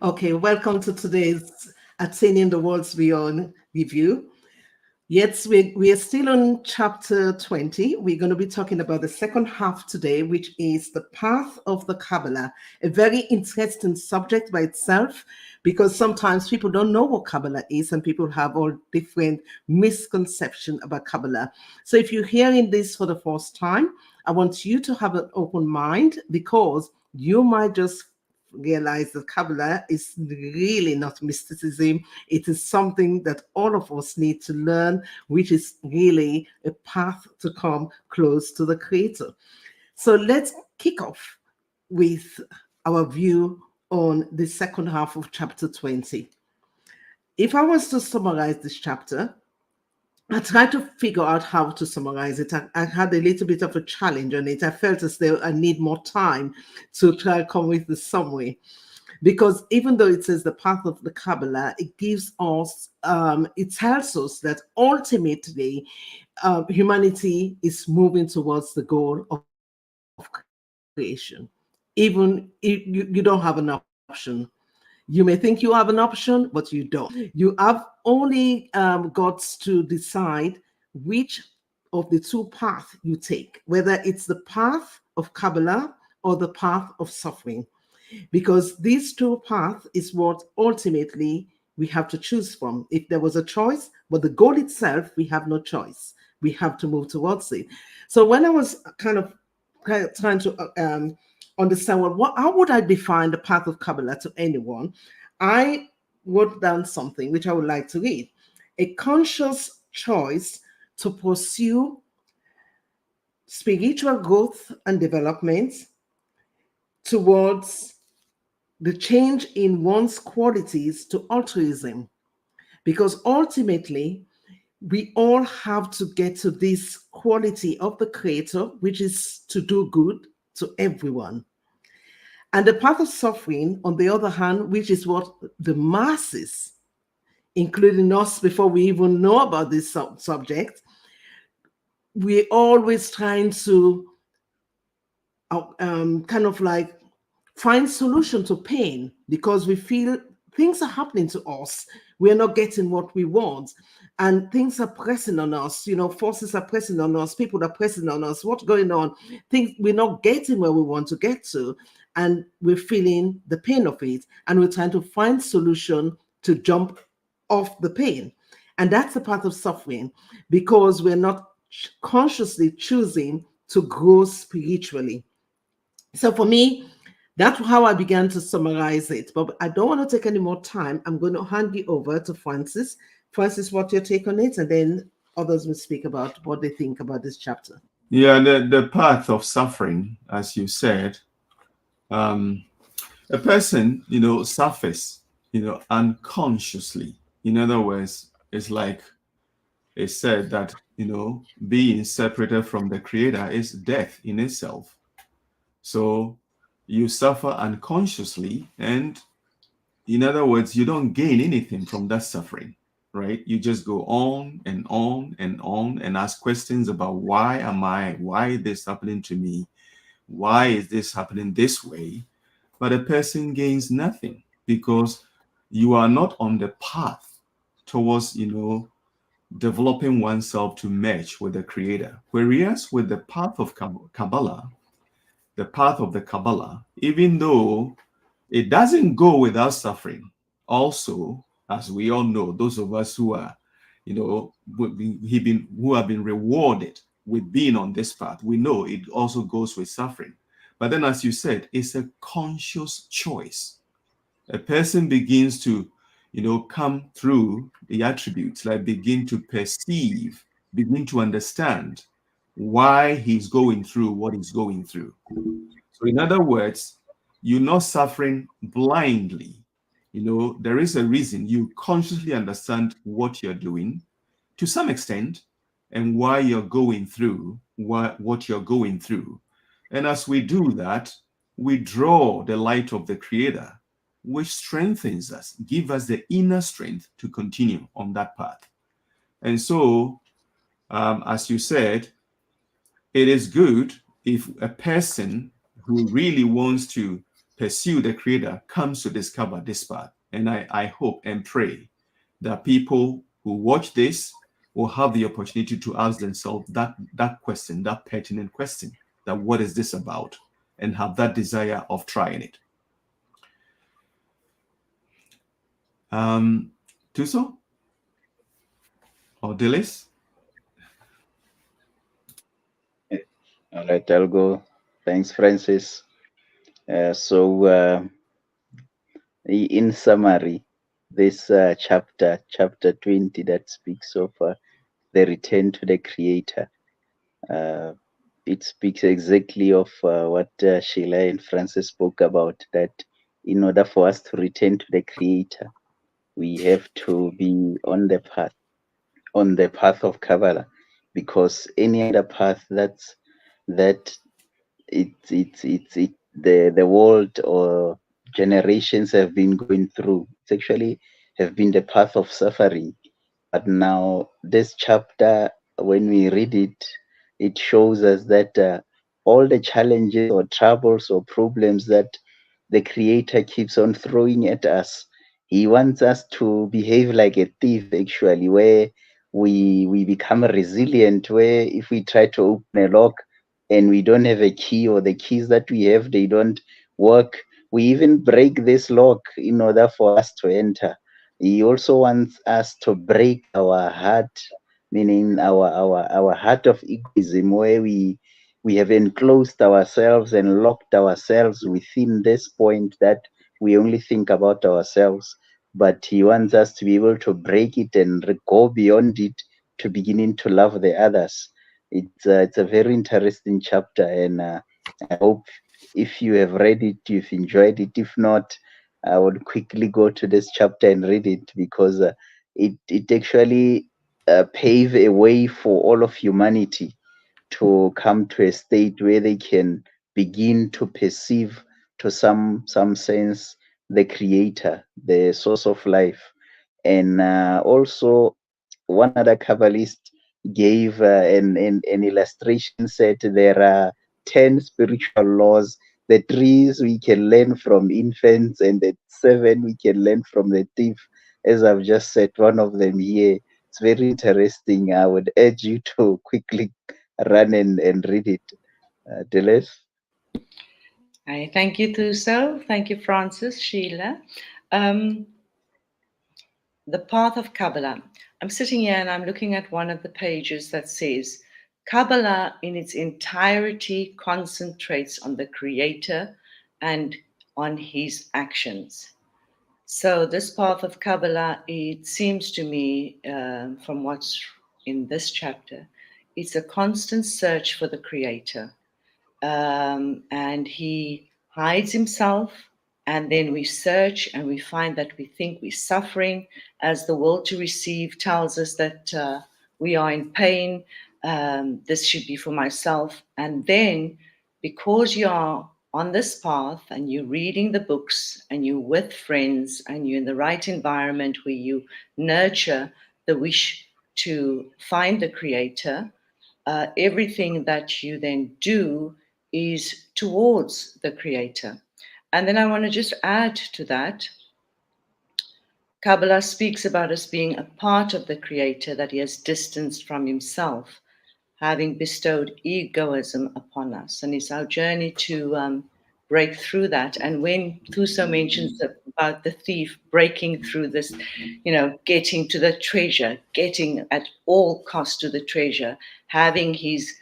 Okay, welcome to today's Attaining the World's Beyond review. Yes, we are still on chapter 20. We're going to be talking about the second half today, which is the path of the Kabbalah, a very interesting subject by itself because sometimes people don't know what Kabbalah is and people have all different misconceptions about Kabbalah. So if you're hearing this for the first time, I want you to have an open mind because you might just realize that Kabbalah is really not mysticism. It is something that all of us need to learn, which is really a path to come close to the Creator. So let's kick off with our view on the second half of chapter 20. If I was to summarize this chapter, I tried to figure out how to summarize it. I had a little bit of a challenge on it. I felt as though I need more time to try to come with the summary. Because even though it says the path of the Kabbalah, it gives us, it tells us that ultimately humanity is moving towards the goal of creation. Even if you don't have an option. You may think you have an option, but you don't. You have only got to decide which of the two paths you take, whether it's the path of Kabbalah or the path of suffering, because these two paths is what ultimately we have to choose from. If there was a choice, but the goal itself, we have no choice. We have to move towards it. So when I was kind of trying to understand how would I define the path of Kabbalah to anyone, I wrote down something which I would like to read. A conscious choice to pursue spiritual growth and development towards the change in one's qualities to altruism, because ultimately we all have to get to this quality of the Creator, which is to do good to everyone. And the path of suffering, on the other hand, which is what the masses, including us before we even know about this subject, we're always trying to kind of like find solution to pain because we feel things are happening to us. We're not getting what we want. And things are pressing on us, forces are pressing on us, people are pressing on us. What's going on? Things we're not getting where we want to get to. And we're feeling the pain of it. And we're trying to find solution to jump off the pain. And that's the path of suffering because we're not consciously choosing to grow spiritually. So for me, that's how I began to summarize it. But I don't want to take any more time. I'm going to hand you over to Francis. Francis, what's your take on it? And then others will speak about what they think about this chapter. Yeah, the path of suffering, as you said, a person, suffers, unconsciously. In other words, it's like it said that, being separated from the Creator is death in itself. So you suffer unconsciously, and in other words, you don't gain anything from that suffering, right? You just go on and on and on and ask questions about why is this happening to me? Why is this happening this way? But a person gains nothing because you are not on the path towards, developing oneself to match with the Creator. Whereas with the path of Kabbalah, the path of the Kabbalah, even though it doesn't go without suffering, also, as we all know, those of us who are, who have been rewarded with being on this path, we know it also goes with suffering. But then, as you said, it's a conscious choice. A person begins to, come through the attributes, like begin to perceive, begin to understand why he's going through what he's going through. So, in other words, you're not suffering blindly. There is a reason. You consciously understand what you're doing to some extent and why you're going through what you're going through. And as we do that, we draw the light of the Creator, which strengthens us, give us the inner strength to continue on that path. And so, as you said, it is good if a person who really wants to pursue the Creator comes to discover this path. And I hope and pray that people who watch this will have the opportunity to ask themselves that question, that pertinent question, that what is this about? And have that desire of trying it. Tuso or Dillis? All right, I'll go. Thanks, Francis. In summary, this chapter 20, that speaks of the return to the Creator. It speaks exactly of what Sheila and Francis spoke about, that in order for us to return to the Creator, we have to be on the path of Kabbalah, because any other path that the world or generations have been going through, it's actually have been the path of suffering. But now this chapter, when we read it, it shows us that all the challenges or troubles or problems that the Creator keeps on throwing at us, He wants us to behave like a thief, actually, where we become resilient, where if we try to open a lock and we don't have a key, or the keys that we have, they don't work, we even break this lock in order for us to enter. He also wants us to break our heart, meaning our heart of egoism, where we have enclosed ourselves and locked ourselves within this point that we only think about ourselves. But he wants us to be able to break it and go beyond it, to beginning to love the others. It's a very interesting chapter, and I hope if you have read it, you've enjoyed it. If not, I would quickly go to this chapter and read it, because it actually pave a way for all of humanity to come to a state where they can begin to perceive, to some sense, the Creator, the source of life. And also, one other Kabbalist gave an illustration, said there are 10 spiritual laws. The 3 we can learn from infants, and the 7 we can learn from the thief. As I've just said, one of them here. It's very interesting. I would urge you to quickly run and read it. Deleuze? Thank you, Thuso. Thank you, Francis, Sheila. The Path of Kabbalah. I'm sitting here and I'm looking at one of the pages that says, Kabbalah in its entirety concentrates on the Creator and on his actions. So this path of Kabbalah, it seems to me, from what's in this chapter, it's a constant search for the Creator. And he hides himself, and then we search and we find that we think we're suffering, as the will to receive tells us that we are in pain. This should be for myself. And then, because you are on this path and you're reading the books and you're with friends and you're in the right environment where you nurture the wish to find the Creator, everything that you then do is towards the Creator. And then I want to just add to that, Kabbalah speaks about us being a part of the Creator that he has distanced from himself, having bestowed egoism upon us. And it's our journey to break through that. And when Thuso mentions about the thief breaking through this, getting to the treasure, getting at all cost to the treasure, having his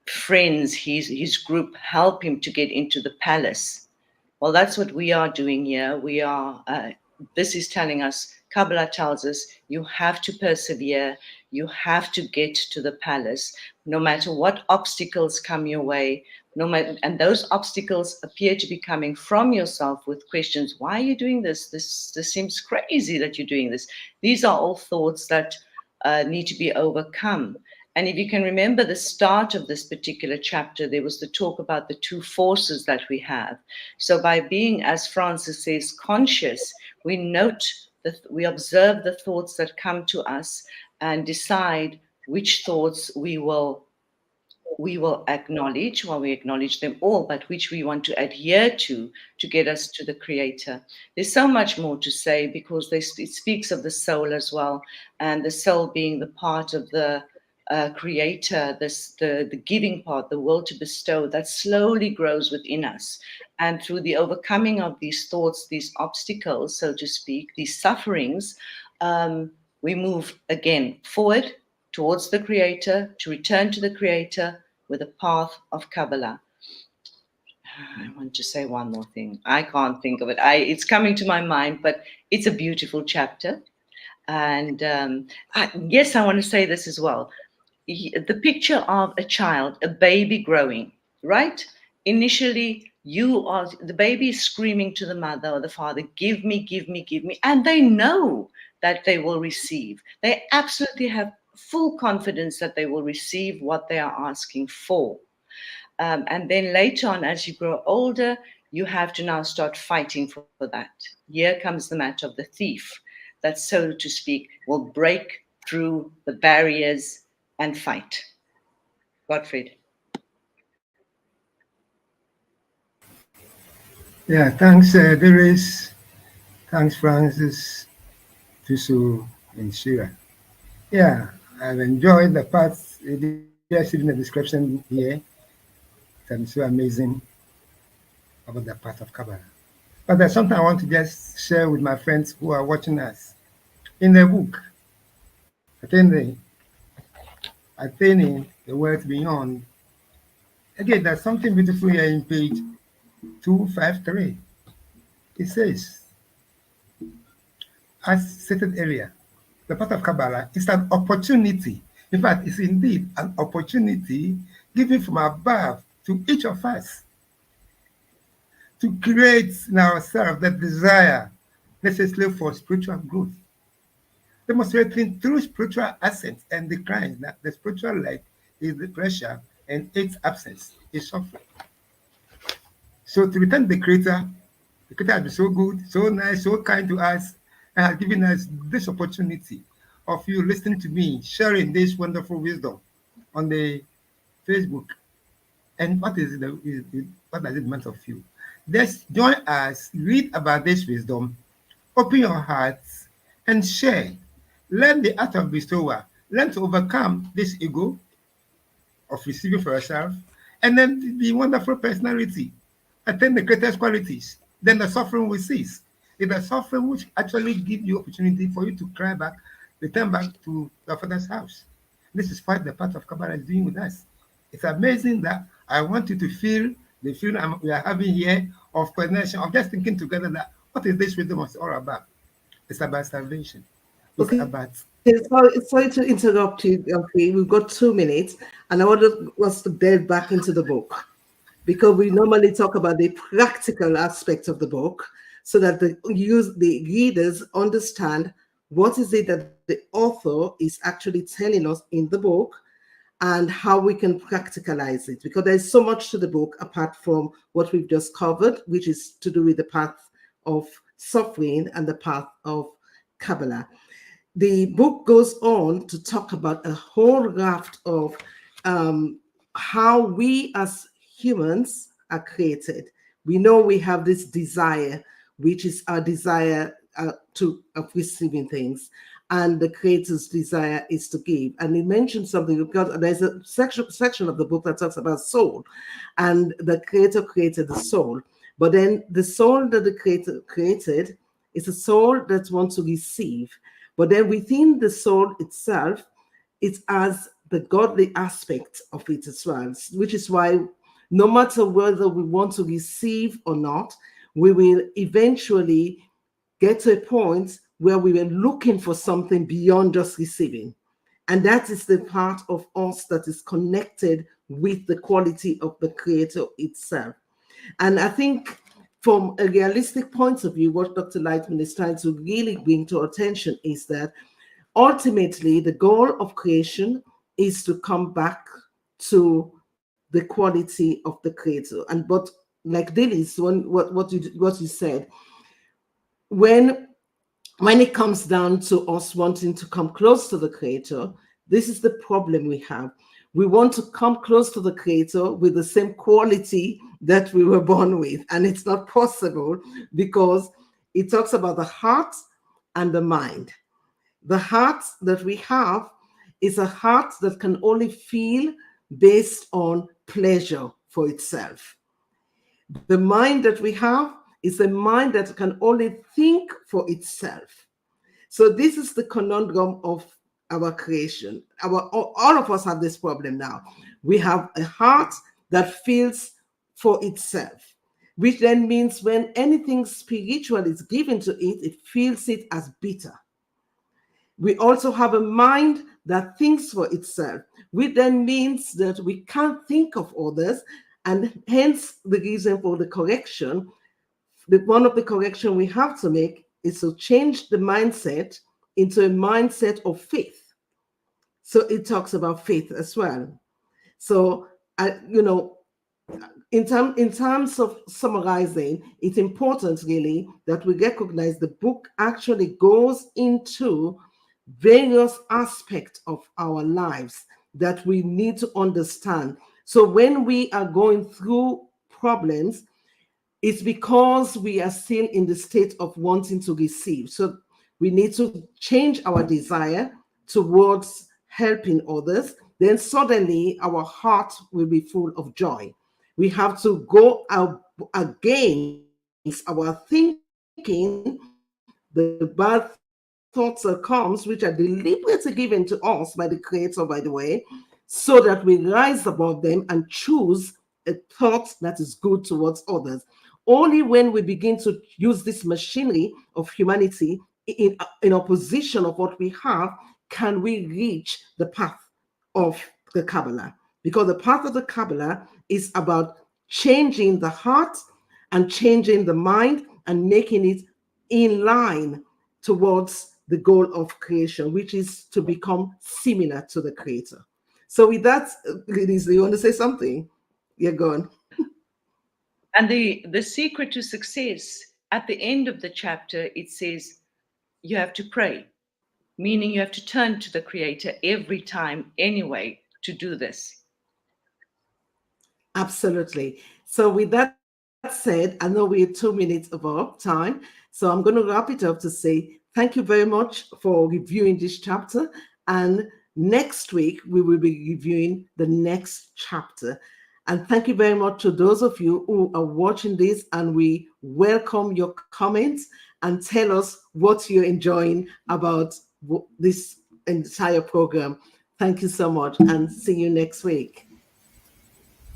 friends, his group help him to get into the palace. Well, that's what we are doing here. We are, this is telling us, Kabbalah tells us, you have to persevere, you have to get to the palace, no matter what obstacles come your way, and those obstacles appear to be coming from yourself with questions. Why are you doing this? This seems crazy that you're doing this. These are all thoughts that need to be overcome. And if you can remember the start of this particular chapter, there was the talk about the 2 forces that we have. So by being, as Francis says, conscious, we note, we observe the thoughts that come to us and decide which thoughts we will we will acknowledge, well, we acknowledge them all, but which we want to adhere to get us to the Creator. There's so much more to say, because it speaks of the soul as well, and the soul being the part of the Creator, the giving part, the will to bestow, that slowly grows within us. And through the overcoming of these thoughts, these obstacles, so to speak, these sufferings, we move again forward towards the Creator, to return to the Creator with a path of Kabbalah. I want to say one more thing. I can't think of it. It's coming to my mind, but it's a beautiful chapter. And yes, I want to say this as well. The picture of a child, a baby growing, right? Initially, the baby is screaming to the mother or the father, give me, give me, give me. And they know that they will receive. They absolutely have full confidence that they will receive what they are asking for. And then later on, as you grow older, you have to now start fighting for that. Here comes the matter of the thief, that, so to speak, will break through the barriers and fight. Gottfried. Yeah, thanks, Doris. Thanks, Francis, Tusu, and Shira. Yeah, I've enjoyed the parts, just in the description here. It's so amazing about the part of Kabbalah. But there's something I want to just share with my friends who are watching us. In the book, Attaining, the World Beyond, again, there's something beautiful here in page 253. It says, as stated earlier, the part of Kabbalah is an opportunity. In fact, it's indeed an opportunity given from above to each of us to create in ourselves the desire necessary for spiritual growth, demonstrating through spiritual ascent and decline that the spiritual life is the pressure and its absence is suffering. So to return the Creator has been so good, so nice, so kind to us, and has given us this opportunity of you listening to me, sharing this wonderful wisdom on the Facebook. And what does it mean of you? Just join us, read about this wisdom, open your hearts, and share. Learn the art of bestower. Learn to overcome this ego of receiving for yourself, and then the wonderful personality. Attain the greatest qualities. Then the suffering will cease. It's the suffering which actually gives you opportunity for you to cry back, return back to your Father's house. This is what the part of Kabbalah is doing with us. It's amazing that I want you to feel the feeling we are having here of coordination, of just thinking together that what is this wisdom all about? It's about salvation. It's about... Sorry to interrupt you. Okay, we've got 2 minutes, and I want us to delve back into the book, because we normally talk about the practical aspect of the book, so that the readers understand what is it that the author is actually telling us in the book, and how we can practicalize it, because there's so much to the book apart from what we've just covered, which is to do with the path of suffering and the path of Kabbalah. The book goes on to talk about a whole raft of how we as humans are created. We know we have this desire, which is our desire of receiving things, and the Creator's desire is to give. And he mentioned something, because there's a section of the book that talks about soul, and the Creator created the soul. But then the soul that the Creator created is a soul that wants to receive. But then within the soul itself, it has the godly aspect of it as well, which is why no matter whether we want to receive or not, we will eventually get to a point where we were looking for something beyond just receiving. And that is the part of us that is connected with the quality of the Creator itself. And I think from a realistic point of view, what Dr. Laitman is trying to really bring to our attention is that ultimately the goal of creation is to come back to the quality of the Creator. And but like Dillis, what you said, when it comes down to us wanting to come close to the Creator, this is the problem we have. we want to come close to the Creator with the same quality that we were born with. And it's not possible, because it talks about the heart and the mind. The heart that we have is a heart that can only feel based on pleasure for itself. The mind that we have is a mind that can only think for itself. So this is the conundrum of our creation. All of us have this problem now. We have a heart that feels for itself, which then means when anything spiritual is given to it, it feels it as bitter. We also have a mind that thinks for itself, which then means that we can't think of others, and hence the reason for the correction. One of the correction we have to make is to change the mindset into a mindset of faith. So it talks about faith as well. So, in terms of summarizing, it's important really that we recognize the book actually goes into various aspects of our lives that we need to understand. So when we are going through problems, it's because we are still in the state of wanting to receive. So we need to change our desire towards helping others. Then suddenly our heart will be full of joy. We have to go out against our thinking, the bad thoughts that comes, which are deliberately given to us by the Creator, by the way, so that we rise above them and choose a thought that is good towards others. Only when we begin to use this machinery of humanity in opposition of what we have, can we reach the path of the Kabbalah. Because the path of the Kabbalah is about changing the heart and changing the mind and making it in line towards the goal of creation, which is to become similar to the Creator. So with that, Lisa, you want to say something? You're gone. And the secret to success, at the end of the chapter, it says you have to pray, meaning you have to turn to the Creator every time anyway to do this. Absolutely. So with that said, I know we're 2 minutes above time, so I'm going to wrap it up to say thank you very much for reviewing this chapter. And next week, we will be reviewing the next chapter. And thank you very much to those of you who are watching this, and we welcome your comments and tell us what you're enjoying about this entire program. Thank you so much, and see you next week.